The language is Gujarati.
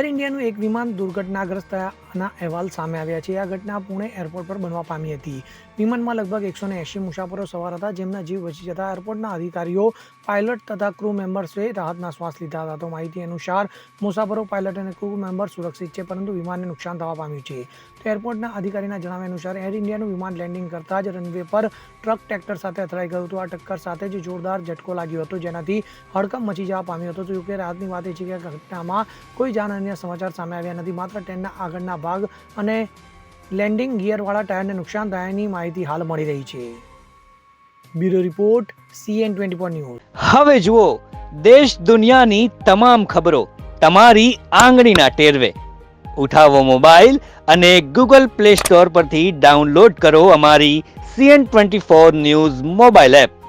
એર ઇન્ડિયાનું એક વિમાન દુર્ઘટનાગ્રસ્ત થયાના અહેવાલ સામે આવ્યા છે. આ ઘટના પુણે એરપોર્ટ પર બનવા પામી હતી. વિમાનમાં લગભગ 180 મુસાફરો સવાર હતા, જેમના જીવ બચી જતા એરપોર્ટના અધિકારીઓ, પાયલટ તથા ક્રૂ મેમ્બર્સે રાહતના શ્વાસ લીધા હતા. તો માહિતી અનુસાર મુસાફરો, પાયલટ અને ક્રૂ મેમ્બર સુરક્ષિત છે, પરંતુ વિમાનને નુકસાન થવા પામ્યું છે. તો એરપોર્ટના અધિકારીના જણાવ્યા અનુસાર એર ઇન્ડિયાનું વિમાન લેન્ડિંગ કરતાં જ રનવે પર ટ્રક ટ્રેક્ટર સાથે અથડાઈ ગયું હતું. આ ટક્કર સાથે જ જોરદાર ઝટકો લાગ્યો હતો, જેનાથી હડકંપ મચી જવા પામ્યો હતો. તો જોકે રાહતની વાત એ છે કે ઘટનામાં કોઈ જાનહાનિના સમાચાર સામે આવ્યા નથી. માત્ર ટ્રેનના આગળના ભાગ અને લેન્ડિંગ ગિયરવાળા ટાયરને નુકસાન થયાની માહિતી હાલ મળી રહી છે. Bureau report, CN24 news. હવે જુઓ દેશ દુનિયાની તમામ ખબરો તમારી આંગળીના ટેરવે. ઉઠાવો મોબાઈલ અને Google Play Store પરથી ડાઉનલોડ કરો અમારી CN24 ન્યૂઝ મોબાઈલ એપ.